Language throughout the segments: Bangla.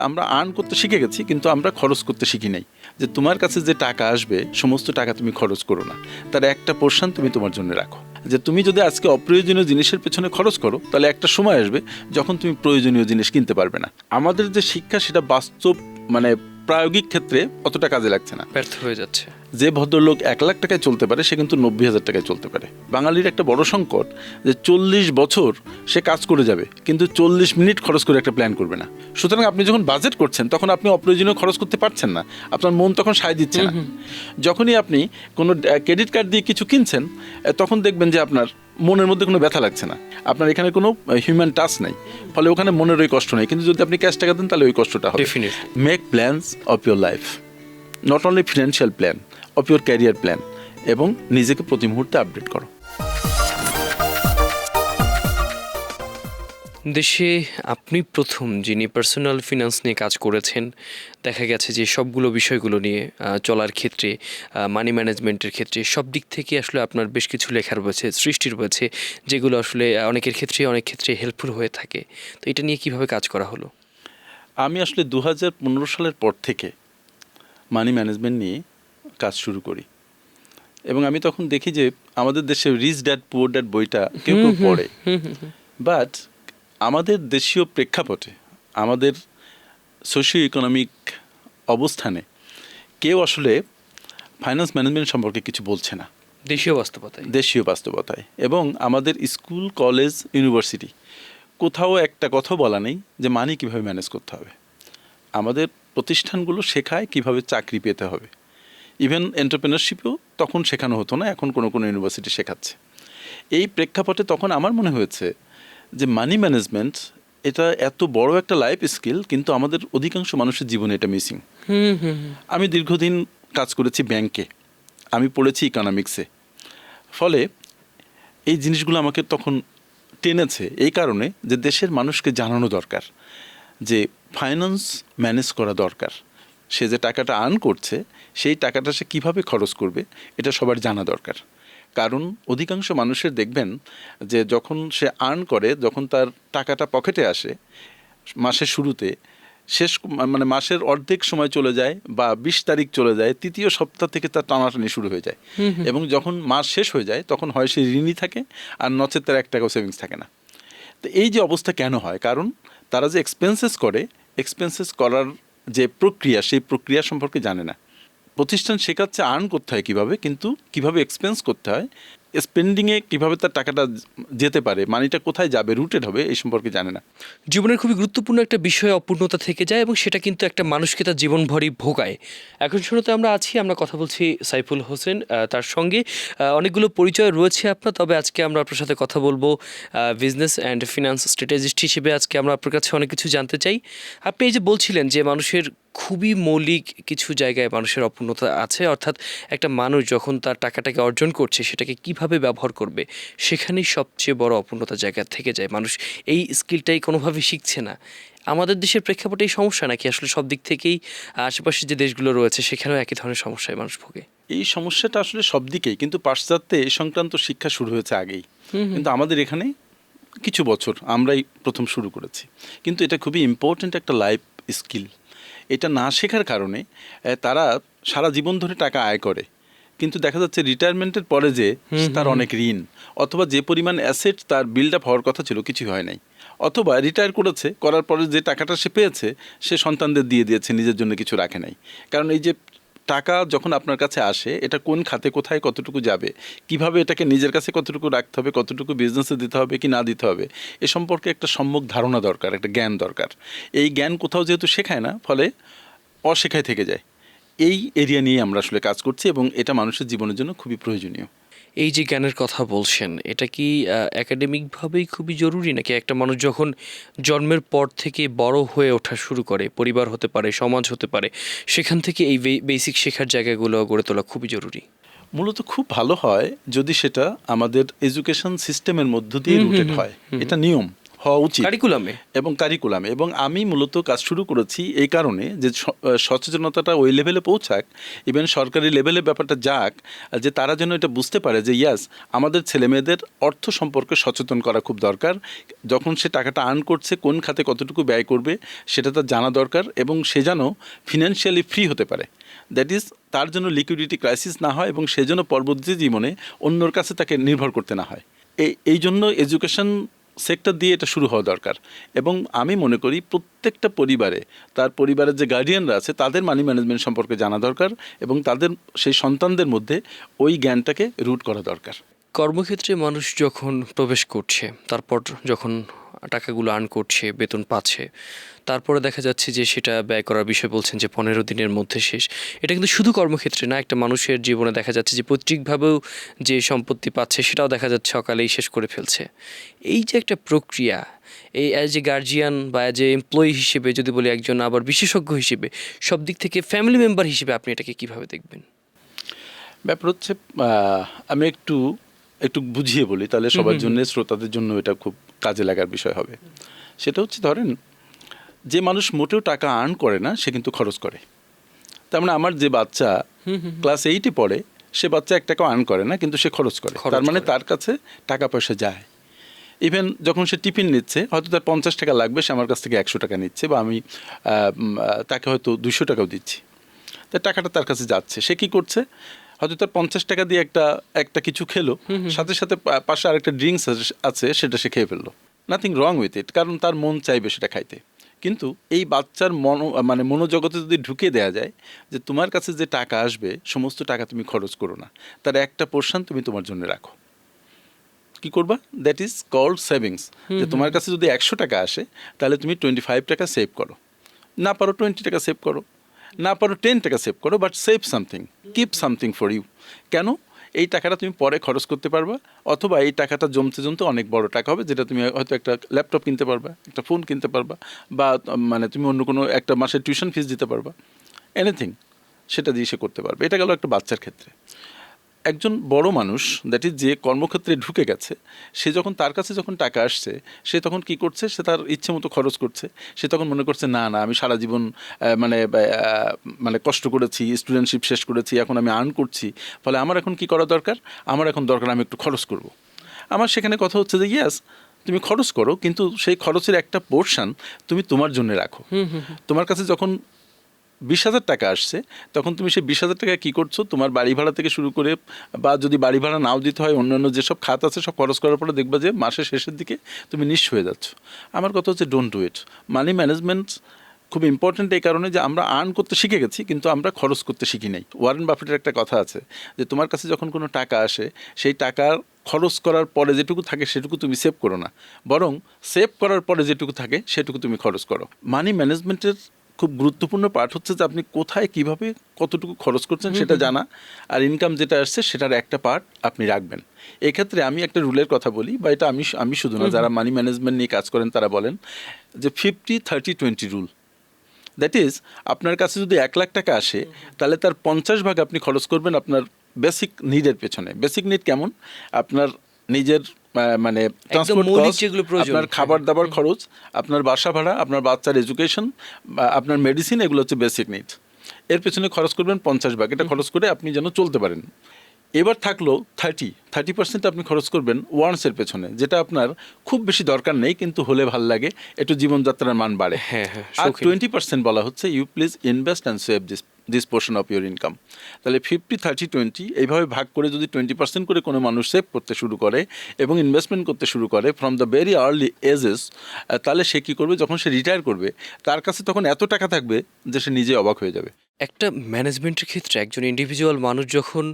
আমরা আর্ন করতে শিখে গেছি, কিন্তু আমরা খরচ করতে শিখি নাই। যে তোমার কাছে যে টাকা আসবে সমস্ত টাকা তুমি খরচ করো না, তার একটা পোর্শন তুমি তোমার জন্য রাখো। যে তুমি যদি আজকে অপ্রয়োজনীয় জিনিসের পেছনে খরচ করো, তাহলে একটা সময় আসবে যখন তুমি প্রয়োজনীয় জিনিস কিনতে পারবে না। আমাদের যে শিক্ষা সেটা বাস্তব প্রায়োগিক ক্ষেত্রে অতটা কাজে লাগছে না, ব্যর্থ হয়ে যাচ্ছে। যে ভদ্রলোক 1 লাখ টাকায় চলতে পারে সে কিন্তু 90,000 টাকায় চলতে পারে। বাঙালির একটা বড় সংকট যে 40 বছর সে কাজ করে যাবে, কিন্তু 40 মিনিট খরচ করে একটা প্ল্যান করবে না। সুতরাং আপনি যখন বাজেট করছেন তখন আপনি অপ্রয়োজনীয় খরচ করতে পারছেন না, আপনার মন তখন সায় দিচ্ছে না। যখনই আপনি কোনো ক্রেডিট কার্ড দিয়ে কিছু কিনছেন, তখন দেখবেন যে আপনার মনের মধ্যে কোনো ব্যথা লাগছে না, আপনার এখানে কোনো হিউম্যান টাচ নাই, ফলে ওখানে মনের ওই কষ্ট নেই। কিন্তু যদি আপনি ক্যাশ টাকা দেন তাহলে ওই কষ্টটা হবে। Make plans of your life, not only financial plan, of your career plan, এবং নিজেকে প্রতি মুহূর্তে আপডেট করো। দেশে আপনি প্রথম যিনি পার্সোনাল ফিনান্স নিয়ে কাজ করেছেন, দেখা গেছে যে সবগুলো বিষয়গুলো নিয়ে চলার ক্ষেত্রে, মানি ম্যানেজমেন্টের ক্ষেত্রে সব দিক থেকে আসলে আপনার বেশ কিছু লেখা রয়েছে, সৃষ্টি রয়েছে, যেগুলো আসলে অনেক ক্ষেত্রে হেল্পফুল হয়ে থাকে। তো এটা নিয়ে কিভাবে কাজ করা হলো? আমি আসলে 2015 সালের পর থেকে মানি ম্যানেজমেন্ট নিয়ে কাজ শুরু করি, এবং আমি তখন দেখি যে আমাদের দেশে রিচ ড্যাড পুয়ার ড্যাড বইটা কেউ কেউ পড়ে, বাট আমাদের দেশীয় প্রেক্ষাপটে, আমাদের সোশিও ইকোনমিক অবস্থানে কেউ আসলে ফাইন্যান্স ম্যানেজমেন্ট সম্পর্কে কিছু বলছে না, দেশীয় বাস্তবতায়। এবং আমাদের স্কুল, কলেজ, ইউনিভার্সিটি কোথাও একটা কথা বলা নেই যে মানি কীভাবে ম্যানেজ করতে হবে। আমাদের প্রতিষ্ঠানগুলো শেখায় কিভাবে চাকরি পেতে হবে, ইভেন এন্টারপ্রেনারশিপও তখন শেখানো হতো না, এখন কোনো কোনো ইউনিভার্সিটি শেখাচ্ছে। এই প্রেক্ষাপটে তখন আমার মনে হয়েছে যে মানি ম্যানেজমেন্ট এটা এত বড় একটা লাইফ স্কিল, কিন্তু আমাদের অধিকাংশ মানুষের জীবনে এটা মিসিং। আমি দীর্ঘদিন কাজ করেছি ব্যাংকে, আমি পড়েছি ইকোনমিক্সে, ফলে এই জিনিসগুলো আমাকে তখন টেনেছে এই কারণে যে দেশের মানুষকে জানানো দরকার যে ফাইন্যান্স ম্যানেজ করা দরকার। সে যে টাকাটা আর্ন করছে সেই টাকাটা সে কীভাবে খরচ করবে এটা সবার জানা দরকার। কারণ অধিকাংশ মানুষের দেখবেন যে যখন সে আর্ন করে, যখন তার টাকাটা পকেটে আসে মাসের শুরুতে, মাসের অর্ধেক সময় চলে যায় বা 20 তারিখ চলে যায়, তৃতীয় সপ্তাহ থেকে তার টানাটানি শুরু হয়ে যায়, এবং যখন মাস শেষ হয়ে যায় তখন হয় সে ঋণী থাকে, আর নচেত তার 1 টাকাও সেভিংস থাকে না। তো এই যে অবস্থা কেন হয়? কারণ তারা যে এক্সপেন্সেস করার যে প্রক্রিয়া, সেই প্রক্রিয়া সম্পর্কে জানে না। প্রতিষ্ঠান শেখাচ্ছে আর্ন করতে হয় কীভাবে, কিন্তু কীভাবে এক্সপেন্স করতে হয়, স্পেন্ডিংয়ে কীভাবে তার টাকাটা যেতে পারে, মানিটা কোথায় যাবে, রুটেড হবে, এই সম্পর্কে জানে না। জীবনের খুবই গুরুত্বপূর্ণ একটা বিষয় অপূর্ণতা থেকে যায়, এবং সেটা কিন্তু একটা মানুষকে তার জীবনভরই ভোগায়। এখন শুরুতে আমরা কথা বলছি সাইফুল হোসেন, তার সঙ্গে অনেকগুলো পরিচয় রয়েছে আপনার, তবে আজকে আমরা আপনার সাথে কথা বলবো বিজনেস অ্যান্ড ফিনান্স স্ট্র্যাটেজিস্ট হিসেবে। আজকে আমরা আপনার কাছে অনেক কিছু জানতে চাই। আপনি এই যে বলছিলেন যে মানুষের খুবই মৌলিক কিছু জায়গায় মানুষের অপূর্ণতা আছে, অর্থাৎ একটা মানুষ যখন তার টাকাটাকে অর্জন করছে সেটাকে কিভাবে ব্যবহার করবে, সেখানেই সবচেয়ে বড় অপূর্ণতা জায়গা থেকে যায়। মানুষ এই স্কিলটাই কোনোভাবে শিখছে না। আমাদের দেশের প্রেক্ষাপটে এই সমস্যা, নাকি আসলে সব দিক থেকেই আশেপাশে যে দেশগুলো রয়েছে সেখানেও একই ধরনের সমস্যায় মানুষ ভোগে? এই সমস্যাটা আসলে সব দিকেই, কিন্তু পাশ্চাত্যে এই সংক্রান্ত শিক্ষা শুরু হয়েছে আগেই, কিন্তু আমাদের এখানে কিছু বছর আমরাই প্রথম শুরু করেছি। কিন্তু এটা খুবই ইম্পর্ট্যান্ট একটা লাইফ স্কিল। এটা না শেখার কারণে তারা সারা জীবন ধরে টাকা আয় করে, কিন্তু দেখা যাচ্ছে রিটায়ারমেন্টের পরে যে তার অনেক ঋণ, অথবা যে পরিমাণ অ্যাসেট তার বিল্ড আপ হওয়ার কথা ছিল কিছু হয় নাই, অথবা রিটায়ার করার পরে যে টাকাটা সে পেয়েছে সে সন্তানদের দিয়ে দিয়েছে, নিজের জন্য কিছু রাখে নাই। কারণ এই যে টাকা যখন আপনার কাছে আসে, এটা কোন খাতে কোথায় কতটুকু যাবে, কিভাবে এটাকে নিজের কাছে কতটুকু রাখতে হবে, কতটুকু বিজনেসে দিতে হবে কি না দিতে হবে, এ সম্পর্কে একটা সম্যক ধারণা দরকার, একটা জ্ঞান দরকার। এই জ্ঞান কোথাও যেহেতু শেখায় না, ফলে অশেখায় থেকে যায়। এই এরিয়া নিয়ে আমরা আসলে কাজ করছি, এবং এটা মানুষের জীবনের জন্য খুবই প্রয়োজনীয়। এই যে জ্ঞানের কথা বলছেন, এটা কি একাডেমিকভাবেই খুবই জরুরি, নাকি একটা মানুষ যখন জন্মের পর থেকে বড় হয়ে ওঠা শুরু করে, পরিবার হতে পারে, সমাজ হতে পারে, সেখান থেকে এই বেসিক শেখার জায়গাগুলো গড়ে তোলা খুবই জরুরি? মূলত খুব ভালো হয় যদি সেটা আমাদের এডুকেশন সিস্টেমের মধ্য দিয়ে রুটেড হয়, এটা নিয়ম। হওয়া উচিত কারিকুলামে এবং কারিকুলামে। এবং আমি মূলত কাজ শুরু করেছি এই কারণে যে সচেতনতাটা ওই লেভেলে পৌঁছাক, ইভেন সরকারি লেভেলে ব্যাপারটা যাক, যে তারা যেন এটা বুঝতে পারে যে ইয়াস আমাদের ছেলেমেয়েদের অর্থ সম্পর্কে সচেতন করা খুব দরকার। যখন সে টাকাটা আর্ন করছে কোন খাতে কতটুকু ব্যয় করবে সেটা তার জানা দরকার, এবং সে যেন ফিনান্সিয়ালি ফ্রি হতে পারে। দ্যাট ইজ তার জন্য লিকুইডিটি ক্রাইসিস না হয় এবং সে যেন পরবর্তী জীবনে অন্যর কাছে তাকে নির্ভর করতে না হয়। এই জন্য এডুকেশন সেক্টর দিয়ে এটা শুরু হওয়া দরকার। এবং আমি মনে করি প্রত্যেকটা পরিবারে তার পরিবারের যে গার্ডিয়ানরা আছে তাদের মানি ম্যানেজমেন্ট সম্পর্কে জানা দরকার এবং তাদের সেই সন্তানদের মধ্যে ওই জ্ঞানটাকে রুট করা দরকার। কর্মক্ষেত্রে মানুষ যখন প্রবেশ করছে, তারপর যখন টাকাগুলো আর্ন করছে, বেতন পাচ্ছে, তারপরে দেখা যাচ্ছে যে সেটা ব্যয় করার বিষয় বলছেন যে 15 দিনের মধ্যে শেষ। এটা কিন্তু শুধু কর্মক্ষেত্রে না, একটা মানুষের জীবনে দেখা যাচ্ছে যে পৈতৃকভাবেও যে সম্পত্তি পাচ্ছে সেটাও দেখা যাচ্ছে অকালেই শেষ করে ফেলছে। এই যে একটা প্রক্রিয়া, এই অ্যাজ এ গার্জিয়ান বা অ্যাজ এ এমপ্লয়ি হিসেবে যদি বলি, একজন আবার বিশেষজ্ঞ হিসেবে, সব দিক থেকে ফ্যামিলি মেম্বার হিসেবে আপনি এটাকে কীভাবে দেখবেন? ব্যাপার হচ্ছে আমি একটু বুঝিয়ে বলি, তাহলে সবার জন্য, শ্রোতাদের জন্য এটা খুব কাজে লাগার বিষয় হবে। সেটা হচ্ছে, ধরেন যে মানুষ মোটেও টাকা আর্ন করে না সে কিন্তু খরচ করে। তার মানে আমার যে বাচ্চা ক্লাস 8-এ পড়ে সে বাচ্চা 1 টাকাও আর্ন করে না কিন্তু সে খরচ করে। তার মানে তার কাছে টাকা পয়সা যায়। ইভেন যখন সে টিফিন নিচ্ছে, হয়তো তার 50 টাকা লাগবে, সে আমার কাছ থেকে 100 টাকা নিচ্ছে, বা আমি তাকে হয়তো 200 টাকাও দিচ্ছি। তার টাকাটা তার কাছে যাচ্ছে। সে কী করছে, হয়তো তার 50 টাকা দিয়ে একটা কিছু খেলো, সাথে সাথে পাশে আরেকটা ড্রিঙ্কস আছে সেটা সে খেয়ে ফেললো। নাথিং রং উইথ ইট, কারণ তার মন চাইবে সেটা খাইতে। কিন্তু এই বাচ্চার মনোজগতে যদি ঢুকে দেয়া যায় যে তোমার কাছে যে টাকা আসবে সমস্ত টাকা তুমি খরচ করো না, তার একটা পোর্শন তুমি তোমার জন্য রাখো। কি করবা? That is called savings. যে তোমার কাছে যদি 100 টাকা আসে তাহলে তুমি 25 টাকা সেভ করো, না পারো 20 টাকা সেভ করো, না পারো 10 টাকা সেভ করো, but save something, keep something for you. কেন? এই টাকাটা তুমি পরে খরচ করতে পারবা, অথবা এই টাকাটা জমতে জমতে অনেক বড় টাকা হবে, যেটা তুমি হয়তো একটা ল্যাপটপ কিনতে পারবা, একটা ফোন কিনতে পারবা, বা তুমি অন্য কোনো একটা মাসের টিউশন ফিস দিতে পারবা, এনিথিং সেটা দিয়ে সে করতে পারবে। এটা গেল একটা বাচ্চার ক্ষেত্রে। একজন বড় মানুষ, দ্যাট ইজ যে কর্মক্ষেত্রে ঢুকে গেছে, সে যখন তার কাছে যখন টাকা আসছে সে তখন কি করছে, সে তার ইচ্ছে মতো খরচ করছে। সে তখন মনে করছে না আমি সারা জীবন কষ্ট করেছি, স্টুডেন্টশিপ শেষ করেছি, এখন আমি আর্ন করছি, ফলে আমার এখন কি করা দরকার, আমার এখন দরকার আমি একটু খরচ করব। আমার সেখানে কথা হচ্ছে যে ইয়াস তুমি খরচ করো, কিন্তু সেই খরচের একটা পোর্শন তুমি তোমার জন্য রাখো। তোমার কাছে যখন 20,000 টাকা আসছে তখন তুমি সেই 20,000 টাকা কী করছো, তোমার বাড়ি ভাড়া থেকে শুরু করে, বা যদি বাড়ি ভাড়া নাও দিতে হয়, অন্যান্য যেসব খাত আছে সব খরচ করার পরে দেখবা যে মাসের শেষের দিকে তুমি নিঃস্ব হয়ে যাচ্ছ। আমার কথা হচ্ছে don't do it. Money management খুব ইম্পর্ট্যান্ট এই কারণে যে আমরা আর্ন করতে শিখে গেছি কিন্তু আমরা খরচ করতে শিখি নাই। ওয়ারেন বাফেটের একটা কথা আছে যে তোমার কাছে যখন কোনো টাকা আসে সেই টাকার খরচ করার পরে যেটুকু থাকে সেটুকু তুমি সেভ করো না, বরং সেভ করার পরে যেটুকু থাকে সেটুকু তুমি খরচ করো। মানি ম্যানেজমেন্টের খুব গুরুত্বপূর্ণ পার্ট হচ্ছে যে আপনি কোথায় কিভাবে কতটুকু খরচ করছেন সেটা জানা, আর ইনকাম যেটা আসছে সেটার একটা পার্ট আপনি রাখবেন। এক্ষেত্রে আমি একটা রুলের কথা বলি, বা এটা আমি শুধু না, যারা মানি ম্যানেজমেন্ট নিয়ে কাজ করেন তারা বলেন যে 50-30-20 রুল। দ্যাট ইজ আপনার কাছে যদি 1 লাখ টাকা আসে তাহলে তার 50 ভাগ আপনি খরচ করবেন আপনার বেসিক নিডের পেছনে। বেসিক নিড কেমন? আপনার নিজের ট্রান্সপোর্ট কস্ট, আপনার খাবার দাবার খরচ, আপনার বাসা ভাড়া, আপনার বাচ্চার এডুকেশন, আপনার মেডিসিন, এগুলো হচ্ছে বেসিক নিড। এর পেছনে খরচ করবেন 50 ভাগ, এটা খরচ করে আপনি যেন চলতে পারেন। এবার থাকলো 30% আপনি খরচ করবেন ওয়ান্টসের পেছনে, যেটা আপনার খুব বেশি দরকার নেই কিন্তু হলে ভাল লাগে, একটু জীবনযাত্রার মান বাড়ে। আর 20% বলা হচ্ছে you please invest and save this portion of your income. তাহলে 50-30-20 এইভাবে ভাগ করে যদি 20% করে কোনো মানুষ সেভ করতে শুরু করে এবং ইনভেস্টমেন্ট করতে শুরু করে from the very early ages, তাহলে সে কী করবে, যখন সে রিটায়ার করবে তার কাছে তখন এত টাকা থাকবে যে সে নিজে অবাক হয়ে যাবে। একটা ম্যানেজমেন্টের ক্ষেত্রে একজন ইন্ডিভিজুয়াল মানুষ যখন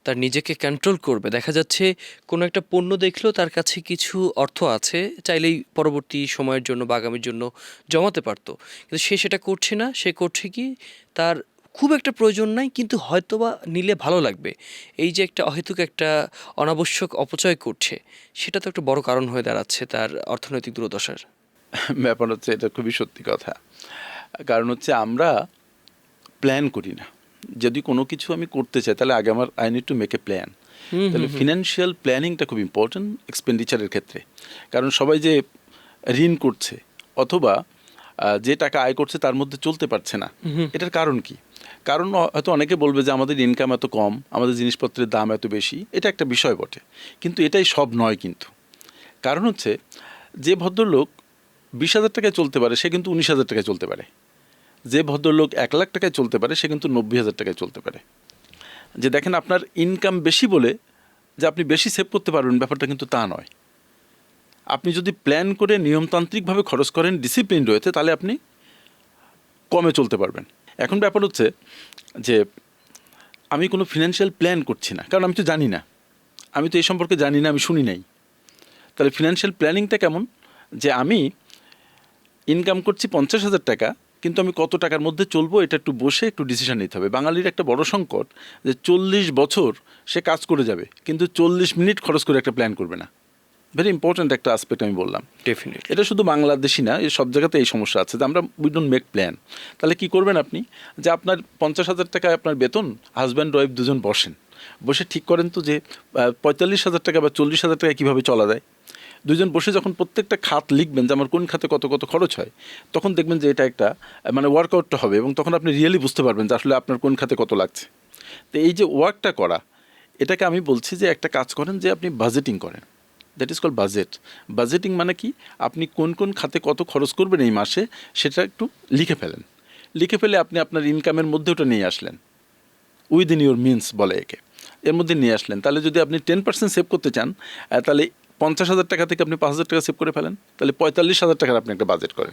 তার নিজেকে কন্ট্রোল করবে, দেখা যাচ্ছে কোনো একটা পণ্য দেখলো তার কাছে কিছু অর্থ আছে, চাইলেই পরবর্তী সময়ের জন্য বা আগামীর জন্য জমাতে পারতো, কিন্তু সে সেটা করছে না। সে করছে কি, তার খুব একটা প্রয়োজন নাই কিন্তু হয়তোবা নিলে ভালো লাগবে, এই যে একটা অহেতুক একটা অনাবশ্যক অপচয় করছে, সেটা তো একটা বড় কারণ হয়ে দাঁড়াচ্ছে তার অর্থনৈতিক দুর্দশার। ব্যাপার হচ্ছে এটা খুবই সত্যি কথা। কারণ হচ্ছে আমরা প্ল্যান করি না। যদি কোনো কিছু আমি করতে চাই তাহলে আগে I need to make a plan. তাহলে ফিনান্সিয়াল প্ল্যানিংটা খুব ইম্পর্টেন্ট এক্সপেন্ডিচারের ক্ষেত্রে। কারণ সবাই যে ঋণ করছে অথবা যে টাকা আয় করছে তার মধ্যে চলতে পারছে না, এটার কারণ কি? কারণ হয়তো অনেকে বলবে যে আমাদের ইনকাম এত কম, আমাদের জিনিসপত্রের দাম এত বেশি, এটা একটা বিষয় বটে, কিন্তু এটাই সব নয়। কিন্তু কারণ হচ্ছে যে ভদ্রলোক 20,000 টাকায় চলতে পারে সে কিন্তু 19,000 টাকায় চলতে পারে, যে ভদ্রলোক 1 লাখ টাকায় চলতে পারে সে কিন্তু 90,000 টাকায় চলতে পারে। যে দেখেন আপনার ইনকাম বেশি বলে যে আপনি বেশি সেভ করতে পারবেন, ব্যাপারটা কিন্তু তা নয়। আপনি যদি প্ল্যান করে নিয়মতান্ত্রিকভাবে খরচ করেন, ডিসিপ্লিন রয়েছে, তাহলে আপনি কমে চলতে পারবেন। এখন ব্যাপার হচ্ছে যে আমি কোনো ফিনান্সিয়াল প্ল্যান করছি না, কারণ আমি তো জানি না, আমি তো এই সম্পর্কে জানি না, আমি শুনি নাই। তাহলে ফিনান্সিয়াল প্ল্যানিংটা কেমন? যে আমি ইনকাম করছি 50,000 টাকা, কিন্তু আমি কত টাকার মধ্যে চলবো এটা একটু বসে একটু ডিসিশন নিতে হবে। বাঙালির একটা বড় সংকট যে 40 বছর সে কাজ করে যাবে, কিন্তু 40 মিনিট খরচ করে একটা প্ল্যান করবে না। ভেরি ইম্পর্ট্যান্ট একটা আসপেক্ট আমি বললাম। ডেফিনেটলি এটা শুধু বাংলাদেশি না, এই সব জায়গাতে এই সমস্যা আছে যে আমরা উই ডোন্ট মেক প্ল্যান। তাহলে কি করবেন আপনি? যে আপনার 50,000 টাকায় আপনার বেতন, হাজব্যান্ড ওয়াইফ দুজন বসে ঠিক করেন তো যে 45,000 টাকা বা 40,000 টাকা কীভাবে চলা যায়। দুজন বসে যখন প্রত্যেকটা খাত লিখবেন যে আমার কোন খাতে কত কত খরচ হয়, তখন দেখবেন যে এটা একটা মানে ওয়ার্কআউটটা হবে, এবং তখন আপনি রিয়েলি বুঝতে পারবেন যে আসলে আপনার কোন খাতে কত লাগছে। তো এই যে ওয়ার্কটা করা, এটাকে আমি বলছি যে একটা কাজ করেন যে আপনি বাজেটিং করেন। That is call budget. Budgeting মানে কি? আপনি কোন কোন খাতে কত খরচ করবেন এই মাসে সেটা একটু লিখে ফেলেন। লিখে ফেলে আপনি আপনার ইনকামের মধ্যে ওটা নিয়ে আসলেন, উইদিন ইউর মিনস বলে একে, এর মধ্যে নিয়ে আসলেন। তাহলে যদি আপনি 10% সেভ করতে চান, তাহলে 50,000 টাকা থেকে আপনি 5,000 টাকা সেভ করে ফেলেন, তাহলে 45,000 টাকার আপনি একটা বাজেট করেন।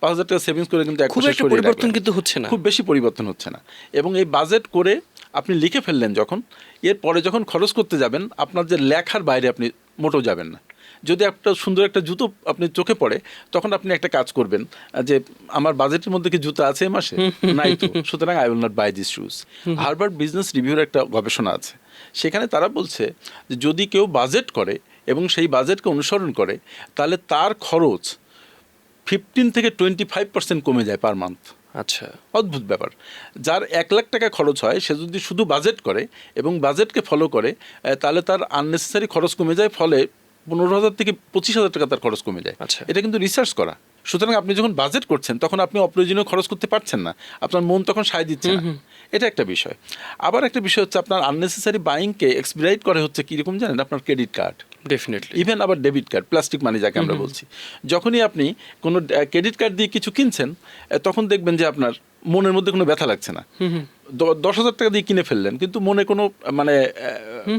5,000 টাকা সেভিংস করে কিন্তু খুব একটা পরিবর্তন কিন্তু হচ্ছে না, খুব বেশি পরিবর্তন হচ্ছে না। এবং এই বাজেট করে আপনি লিখে ফেললেন যখন, এরপরে যখন খরচ করতে যাবেন আপনার যে লেখার বাইরে আপনি মোটেও যাবেন না। যদি একটা সুন্দর একটা জুতো আপনি চোখে পড়ে, তখন আপনি একটা কাজ করবেন যে আমার বাজেটের মধ্যে কি জুতো আছে এই মাসে? নাই তো, সুতরাং I will not buy this shoes. Harvard business রিভিউর একটা গবেষণা আছে, সেখানে তারা বলছে যে যদি কেউ বাজেট করে এবং সেই বাজেটকে অনুসরণ করে, তাহলে তার খরচ 15 থেকে 25% কমে যায় পার মান্থ। আচ্ছা, অদ্ভুত ব্যাপার। যার 1 লাখ টাকা খরচ হয় সে যদি শুধু বাজেট করে এবং বাজেটকে ফলো করে, তাহলে তার আননেসেসারি খরচ কমে যায়, ফলে 15,000 থেকে 25,000 টাকা তার খরচ কমে যায়। আচ্ছা। এটা কিন্তু রিসার্চ করা। সুতরাং আপনি যখন বাজেট করছেন তখন আপনি অপ্রয়োজনীয় খরচ করতে পারছেন না, আপনার মন তখন সায় দিচ্ছে না। এটা একটা বিষয়। আবার একটা বিষয় হচ্ছে আপনার আননেসেসারি বাইংকে এক্সপিরাইট করে হচ্ছে কীরকম জানেন? আপনার ক্রেডিট কার্ড, ডেফিনেটলি, ইভেন আবার ডেবিট কার্ড, প্লাস্টিক মানি যাকে আমরা বলছি। যখনই আপনি কোনো ক্রেডিট কার্ড দিয়ে কিছু কিনছেন, তখন দেখবেন যে আপনার মনের মধ্যে কোনো ব্যথা লাগছে না। 10,000 টাকা দিয়ে কিনে ফেললেন, কিন্তু মনে কোনো মানে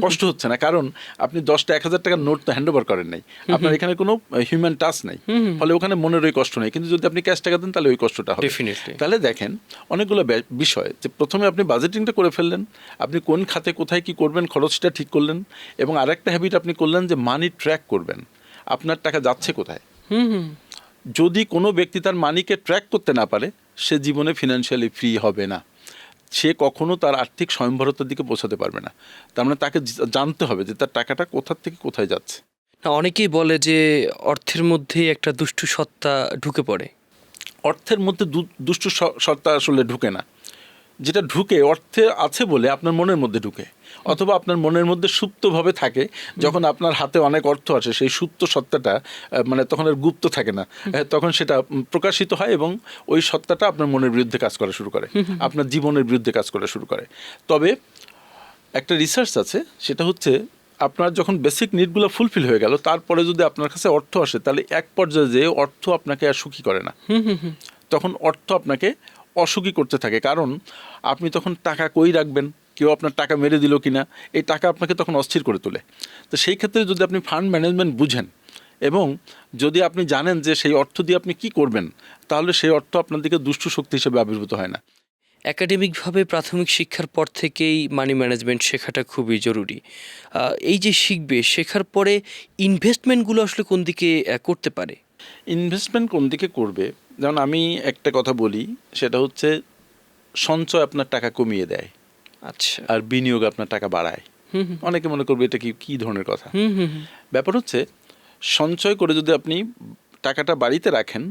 কষ্ট হচ্ছে না, কারণ আপনি 10টা 1,000 টাকার নোট তো হ্যান্ড ওভার করেন নাই, আপনার এখানে কোনো হিউম্যান টাচ নাই, ফলে ওখানে মনের ওই কষ্ট নেই। কিন্তু যদি আপনি ক্যাশ টাকা দেন তাহলে ওই কষ্টটা হবে। ডেফিনেটলি। তাহলে দেখেন অনেকগুলো বিষয়, যে প্রথমে আপনি বাজেটিংটা করে ফেললেন, আপনি কোন খাতে কোথায় কি করবেন খরচটা ঠিক করলেন, এবং আরেকটা হ্যাবিট আপনি করলেন যে মানি ট্র্যাক করবেন, আপনার টাকা যাচ্ছে কোথায়। যদি কোনো ব্যক্তি তার মানিকে ট্র্যাক করতে না পারে, সে জীবনে ফিনান্সিয়ালি ফ্রি হবে না, সে কখনো তার আর্থিক স্বয়ংবরতার দিকে পৌঁছাতে পারবে না। তার মানে তাকে জানতে হবে যে তার টাকাটা কোথা থেকে কোথায় যাচ্ছে। না, অনেকেই বলে যে অর্থের মধ্যেই একটা দুষ্টু সত্তা ঢুকে পড়ে। অর্থের মধ্যে দুষ্টু সত্তা আসলে ঢুকে না, যেটা ঢুকে অর্থে আছে বলে আপনার মনের মধ্যে ঢুকে, অথবা আপনার মনের মধ্যে সুপ্তভাবে থাকে। যখন আপনার হাতে অনেক অর্থ আসে, সেই সুপ্ত সত্তাটা মানে তখন আর গুপ্ত থাকে না, তখন সেটা প্রকাশিত হয় এবং ওই সত্তাটা আপনার মনের বিরুদ্ধে কাজ করা শুরু করে, আপনার জীবনের বিরুদ্ধে কাজ করা শুরু করে। তবে একটা রিসার্চ আছে, সেটা হচ্ছে আপনার যখন বেসিক নিডগুলো ফুলফিল হয়ে গেল, তারপরে যদি আপনার কাছে অর্থ আসে, তাহলে এক পর্যায়ে যে অর্থ আপনাকে আর সুখী করে না, তখন অর্থ আপনাকে অসুখী করতে থাকে। কারণ আপনি তখন টাকা কই রাখবেন, কেউ আপনার টাকা মেরে দিল কিনা, এই টাকা আপনাকে তখন অস্থির করে তোলে। তো সেই ক্ষেত্রে যদি আপনি ফান্ড ম্যানেজমেন্ট বুঝেন এবং যদি আপনি জানেন যে সেই অর্থ দিয়ে আপনি কি করবেন, তাহলে সেই অর্থ আপনার দিকে দুষ্টু শক্তি হিসেবে আবির্ভূত হয় না। একাডেমিকভাবে প্রাথমিক শিক্ষার পর থেকেই মানি ম্যানেজমেন্ট শেখাটা খুবই জরুরি। এই যে শিখবে, শেখার পরে ইনভেস্টমেন্টগুলো আসলে কোন দিকে করতে পারে? ইনভেস্টমেন্ট কোন দিকে করবে, যেমন আমি একটা কথা বলি, সেটা হচ্ছে সঞ্চয় আপনার টাকা কমিয়ে দেয়, আচ্ছা, আর বিনিয়োগ আপনার টাকা বাড়ায়। অনেকে মনে করবে এটা কি ধরনের কথা। ব্যাপার হচ্ছে সঞ্চয় করে যদি আপনি টাকাটা বাড়িতে রাখেন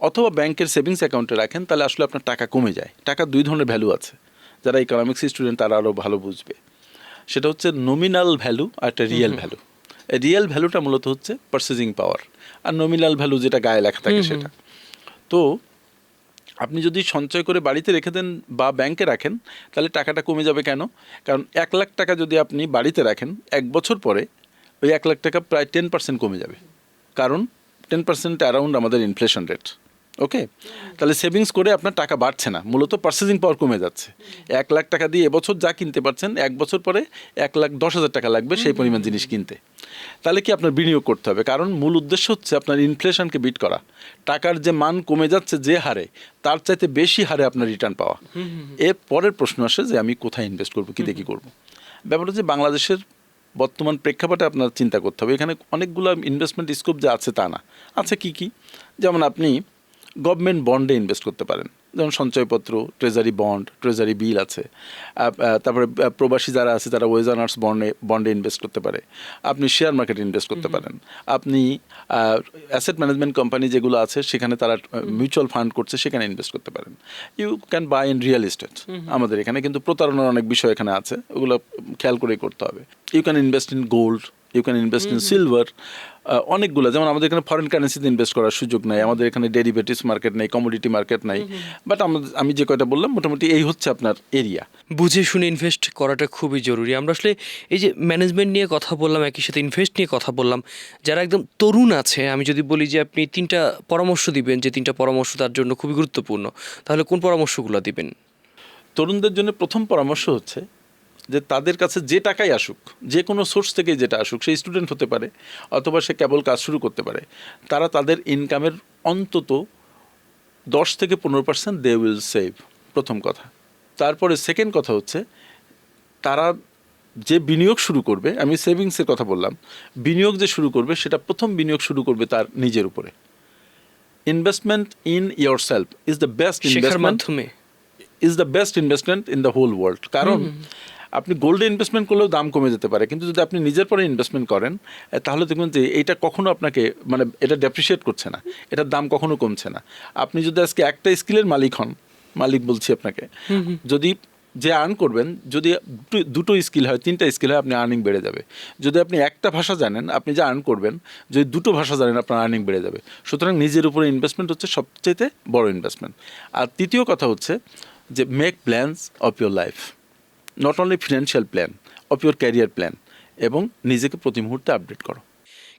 অথবা ব্যাংকের সেভিংস অ্যাকাউন্টে রাখেন, তাহলে আসলে আপনার টাকা কমে যায়। টাকার 2 ধরনের ভ্যালু আছে, যারা ইকোনমিক্স স্টুডেন্ট তারা আরও ভালো বুঝবে। সেটা হচ্ছে নমিনাল ভ্যালু আর একটা রিয়েল ভ্যালু। রিয়েল ভ্যালুটা মূলত হচ্ছে পারচেজিং পাওয়ার। আর নমিনাল ভ্যালু যেটা গায়ে লেখা থাকে সেটা। তো আপনি যদি সঞ্চয় করে বাড়িতে রেখে দেন বা ব্যাংকে রাখেন তাহলে টাকাটা কমে যাবে কেন? কারণ 1,00,000 টাকা যদি আপনি বাড়িতে রাখেন 1 বছর পরে ওই 1,00,000 টাকা প্রায় 10% কমে যাবে, কারণ 10% অ্যারাউন্ড আমাদের ইনফ্লেশন রেট। ওকে, তাহলে সেভিংস করে আপনার টাকা বাড়ছে না, মূলত পারচেজিং পাওয়ার কমে যাচ্ছে। 1,00,000 টাকা দিয়ে এবছর যা কিনতে পারছেন 1 বছর পরে 1,10,000 টাকা লাগবে সেই পরিমাণ জিনিস কিনতে। তাহলে কি আপনার বিনিয়োগ করতে হবে, কারণ মূল উদ্দেশ্য হচ্ছে আপনার ইনফ্লেশনকে বিট করা। টাকার যে মান কমে যাচ্ছে যে হারে, তার চাইতে বেশি হারে আপনার রিটার্ন পাওয়া। এর পরের প্রশ্ন আসে যে আমি কোথায় ইনভেস্ট করবো, কী দিয়ে কী করবো। ব্যাপারটা হচ্ছে বাংলাদেশের বর্তমান প্রেক্ষাপটে আপনার চিন্তা করতে হবে। এখানে অনেকগুলো ইনভেস্টমেন্ট স্কোপ যে আছে তা না, আছে কি কি, যেমন আপনি গভর্নমেন্ট বন্ডে ইনভেস্ট করতে পারেন, যেমন সঞ্চয়পত্র, ট্রেজারি বন্ড, ট্রেজারি বিল আছে। তারপরে প্রবাসী যারা আছে তারা ওয়েজ আর্নার্স বন্ডে ইনভেস্ট করতে পারে। আপনি শেয়ার মার্কেটে ইনভেস্ট করতে পারেন। আপনি অ্যাসেট ম্যানেজমেন্ট কোম্পানি যেগুলো আছে সেখানে তারা মিউচুয়াল ফান্ড করছে, সেখানে ইনভেস্ট করতে পারেন। You can buy in real estate. আমাদের এখানে কিন্তু প্রতারণার অনেক বিষয় এখানে আছে, ওগুলো খেয়াল করেই করতে হবে। You can invest in gold, you can invest in silver. অনেকগুলো, যেমন আমাদের এখানে ফরেন কারেন্সিতে ইনভেস্ট করার সুযোগ নাই, আমাদের এখানে ডেরিভেটিভস মার্কেট নেই, কমোডিটি মার্কেট নাই। বাট আমি যে কয়টা বললাম মোটামুটি এই হচ্ছে আপনার এরিয়া। বুঝে শুনে ইনভেস্ট করাটা খুবই জরুরি। আমরা আসলে এই যে ম্যানেজমেন্ট নিয়ে কথা বললাম, একই সাথে ইনভেস্ট নিয়ে কথা বললাম, যারা একদম তরুণ আছে, আমি যদি বলি যে আপনি 3টা পরামর্শ দিবেন, যে 3টা পরামর্শ তার জন্য খুবই গুরুত্বপূর্ণ, তাহলে কোন পরামর্শগুলো দিবেন? তরুণদের জন্য প্রথম পরামর্শ হচ্ছে যে তাদের কাছে যে টাকাই আসুক, যে কোনো সোর্স থেকে যেটা আসুক, সে স্টুডেন্ট হতে পারে অথবা সে কেবল কাজ শুরু করতে পারে, তারা তাদের ইনকামের অন্তত 10 থেকে 15% দে উইল সেভ, প্রথম কথা। তারপরে সেকেন্ড কথা হচ্ছে তারা যে বিনিয়োগ শুরু করবে, আমি সেভিংসের কথা বললাম, বিনিয়োগ যে শুরু করবে সেটা প্রথম বিনিয়োগ শুরু করবে তার নিজের উপরে। Investment in yourself is the best শেখার ইনভেস্টমেন্ট, মাধ্যমে is the best investment in the whole world. কারণ আপনি গোল্ডে ইনভেস্টমেন্ট করলেও দাম কমে যেতে পারে, কিন্তু যদি আপনি নিজের পরে ইনভেস্টমেন্ট করেন তাহলে দেখবেন যে এইটা কখনো আপনাকে মানে এটা ডেপ্রিসিয়েট করছে না, এটার দাম কখনো কমছে না। আপনি যদি আজকে একটা স্কিলের মালিক হন, মালিক বলছি আপনাকে, যদি যে আর্ন করবেন, যদি দুটো স্কিল হয়, 3টা স্কিল হয়, আপনি আর্নিং বেড়ে যাবে। যদি আপনি একটা ভাষা জানেন, আপনি যে আর্ন করবেন, যদি 2টো ভাষা জানেন, আপনার আর্নিং বেড়ে যাবে। সুতরাং নিজের উপরে ইনভেস্টমেন্ট হচ্ছে সবচেয়ে বড় ইনভেস্টমেন্ট। আর তৃতীয় কথা হচ্ছে যে make plans of your life, not only financial plan, of your career plan, এবং নিজেকে প্রতি মুহূর্তে আপডেট করো।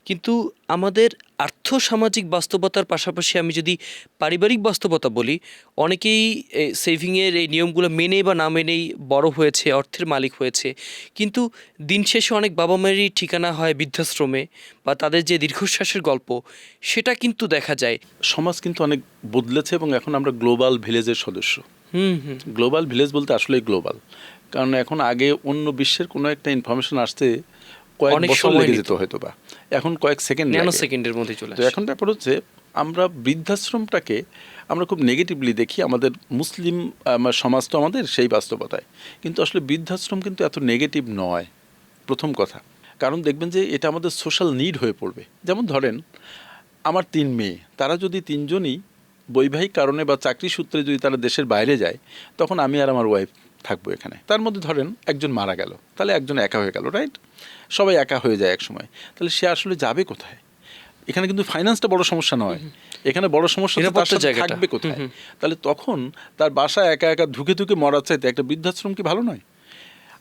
কিন্তু আমাদের আর্থসামাজিক বাস্তবতার পাশাপাশি আমি যদি পারিবারিক বাস্তবতা বলি, অনেকেই সেভিংয়ের এই নিয়মগুলো মেনে বা না মেনেই বড় হয়েছে, অর্থের মালিক হয়েছে, কিন্তু দিন শেষে অনেক বাবা মায়েরই ঠিকানা হয় বৃদ্ধাশ্রমে, বা তাদের যে দীর্ঘশ্বাসের গল্প সেটা কিন্তু দেখা যায়। সমাজ কিন্তু অনেক বদলেছে এবং এখন আমরা গ্লোবাল ভিলেজের সদস্য। গ্লোবাল ভিলেজ বলতে আসলে গ্লোবাল, কারণ এখন আগে অন্য বিশ্বের কোনো একটা ইনফরমেশন আসতে কয়েক অনেক বছর সময় লেগে নিত। যেত হয়তো, বা এখন কয়েক সেকেন্ড, ন্যানো সেকেন্ডের মধ্যে চলে তো আসে। এখন ব্যাপার হচ্ছে আমরা বৃদ্ধাশ্রমটাকে আমরা খুব নেগেটিভলি দেখি আমাদের মুসলিম সমাজ তো আমাদের সেই বাস্তবতায়, কিন্তু আসলে বৃদ্ধাশ্রম কিন্তু এত নেগেটিভ নয়, প্রথম কথা। কারণ দেখবেন যে এটা আমাদের সোশ্যাল নিড হয়ে পড়বে। যেমন ধরেন আমার 3 মেয়ে, তারা যদি 3জনই বৈবাহিক কারণে বা চাকরি সূত্রে যদি তারা দেশের বাইরে যায়, তখন আমি আর আমার ওয়াইফ থাকবো এখানে। তার মধ্যে ধরেন একজন মারা গেল, তাহলে একজন একা হয়ে গেল, রাইট? সবাই একা হয়ে যায় এক সময়, তাহলে সে আসলে যাবে কোথায়? এখানে কিন্তু ফাইন্যান্সটা বড় সমস্যা নয়, এখানে বড় সমস্যা হচ্ছে তার সাথে থাকবে কোথায়। তাহলে তখন তার বাসায় একা একা ধুকে ধুকে মরার চাইতে একটা বৃদ্ধাশ্রম কি ভালো নয়?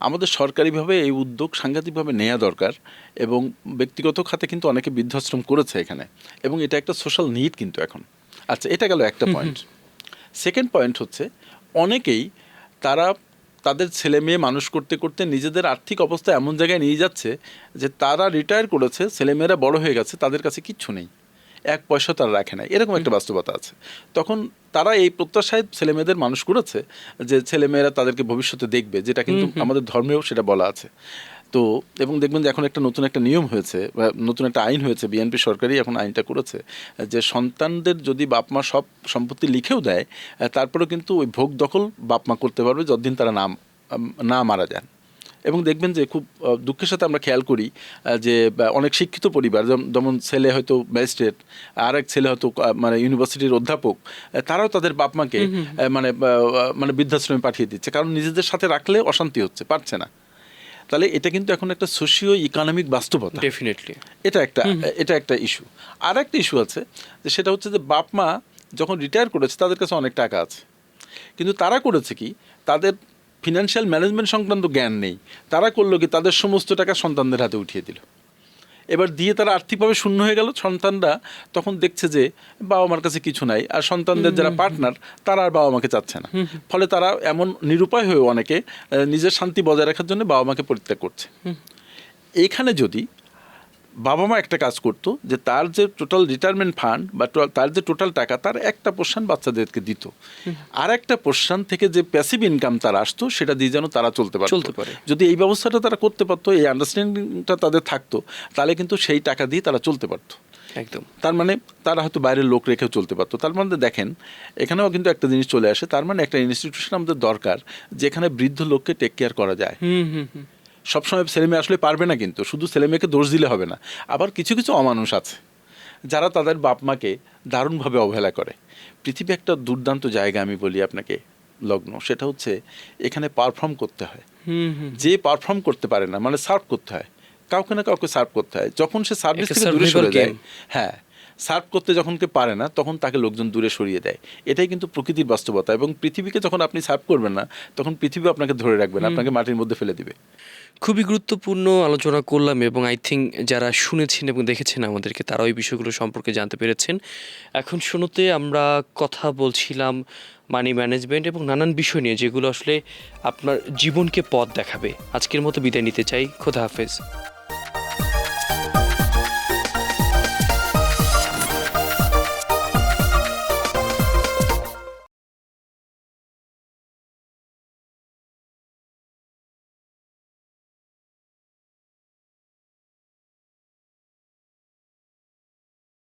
আমাদের সরকারিভাবে এই উদ্যোগ সাংঘাতিকভাবে নেওয়া দরকার, এবং ব্যক্তিগত খাতে কিন্তু অনেকে বৃদ্ধাশ্রম করেছে এখানে, এবং এটা একটা সোশ্যাল নিড কিন্তু এখন। আচ্ছা, এটা গেল একটা পয়েন্ট। সেকেন্ড পয়েন্ট হচ্ছে অনেকেই তারা তাদের ছেলে মেয়ে মানুষ করতে করতে নিজেদের আর্থিক অবস্থা এমন জায়গায় নিয়ে যাচ্ছে যে তারা রিটায়ার করেছে, ছেলেমেয়েরা বড় হয়ে গেছে, তাদের কাছে কিচ্ছু নেই, 1 পয়সা তারা রাখে নাই, এরকম একটা বাস্তবতা আছে। তখন তারা এই প্রত্যাশায় ছেলেমেয়েদের মানুষ করেছে যে ছেলেমেয়েরা তাদেরকে ভবিষ্যতে দেখবে, যেটা কিন্তু আমাদের ধর্মেও সেটা বলা আছে। তো এবং দেখবেন যে এখন একটা নতুন একটা নিয়ম হয়েছে, বা নতুন একটা আইন হয়েছে, বিএনপি সরকারই এখন আইনটা করেছে, যে সন্তানদের যদি বাপ মা সব সম্পত্তি লিখেও দেয়, তারপরেও কিন্তু ওই ভোগ দখল বাপ মা করতে পারবে যতদিন তারা না মারা যান। এবং দেখবেন যে খুব দুঃখের সাথে আমরা খেয়াল করি যে অনেক শিক্ষিত পরিবার, যেমন ছেলে হয়তো ম্যাজিস্ট্রেট, আর এক ছেলে হয়তো মানে ইউনিভার্সিটির অধ্যাপক, তারাও তাদের বাপ মাকে মানে বৃদ্ধাশ্রমে পাঠিয়ে দিচ্ছে, কারণ নিজেদের সাথে রাখলে অশান্তি হচ্ছে, পারছে না। তাহলে এটা কিন্তু এখন একটা সোশিও ইকোনমিক বাস্তবতা। ডেফিনেটলি। এটা একটা ইস্যু। আর একটা ইস্যু আছে, যে সেটা হচ্ছে যে বাপ মা যখন রিটায়ার করেছে তাদের কাছে অনেক টাকা আছে, কিন্তু তারা করেছে কি, তাদের ফিনান্সিয়াল ম্যানেজমেন্ট সংক্রান্ত জ্ঞান নেই। তারা করলো কি, তাদের সমস্ত টাকা সন্তানদের হাতে উঠিয়ে দিল। এবার দিয়ে তারা আর্থিকভাবে শূন্য হয়ে গেল। সন্তানরা তখন দেখছে যে বাবা মার কাছে কিছু নাই, আর সন্তানদের যারা পার্টনার তারা আর বাবা মাকে চাচ্ছে না। ফলে তারা এমন নিরুপায় হয়েও অনেকে নিজের শান্তি বজায় রাখার জন্য বাবা মাকে পরিত্যাগ করছে। এইখানে যদি বাবা মা একটা কাজ করতো, যে তার যে টোটাল রিটায়ারমেন্ট ফান্ড বা তার যে টোটাল টাকা, তার একটা পোর্শন বাচ্চাদেরকে দিত, আর একটা পোর্শন থেকে যে প্যাসিভ ইনকাম তার আসতো সেটা দিয়ে যেন তারা চলতে পারে। যদি এই ব্যবস্থাটা তারা করতে পারতো, এই আন্ডারস্ট্যান্ডিংটা তাদের থাকতো, তাহলে কিন্তু সেই টাকা দিয়ে তারা চলতে পারতো। একদম। তার মানে তারা হয়তো বাইরের লোক রেখেও চলতে পারতো। তার মানে দেখেন, এখানেও কিন্তু একটা জিনিস চলে আসে, তার মানে একটা ইনস্টিটিউশন আমাদের দরকার যেখানে বৃদ্ধ লোককে টেক কেয়ার করা যায়। সবসময় ছেলেমেয়ে আসলে পারবে না, কিন্তু শুধু ছেলেমেয়েকে দোষ দিলে হবে না। আবার কিছু কিছু অমানুষ আছে যারা তাদের বাপ মাকে দারুণভাবে অবহেলা করে। পৃথিবী একটা দুর্দান্ত জায়গা, আমি বলি আপনাকে, লগ্ন। সেটা হচ্ছে এখানে পারফর্ম করতে হয়। যে পারফর্ম করতে পারে না, মানে সার্ভ করতে হয়, কাউকে না কাউকে সার্ভ করতে হয়। যখন সে সার্ভিস থেকে দূরে সরে যায়, হ্যাঁ, সার্ভ করতে যখন কেউ পারে না, তখন তাকে লোকজন দূরে সরিয়ে দেয়। এটাই কিন্তু প্রকৃতির বাস্তবতা। এবং পৃথিবীকে যখন আপনি সার্ভ করবেন না, তখন পৃথিবী আপনাকে ধরে রাখবে না, আপনাকে মাটির মধ্যে ফেলে দিবে। খুবই গুরুত্বপূর্ণ আলোচনা করলাম, এবং আই থিঙ্ক যারা শুনেছেন এবং দেখেছেন আমাদেরকে, তারা ওই বিষয়গুলো সম্পর্কে জানতে পেরেছেন। এখন শুনোতে আমরা কথা বলছিলাম মানি ম্যানেজমেন্ট এবং নানান বিষয় নিয়ে, যেগুলো আসলে আপনার জীবনকে পথ দেখাবে। আজকের মতো বিদায় নিতে চাই। খোদা হাফেজ।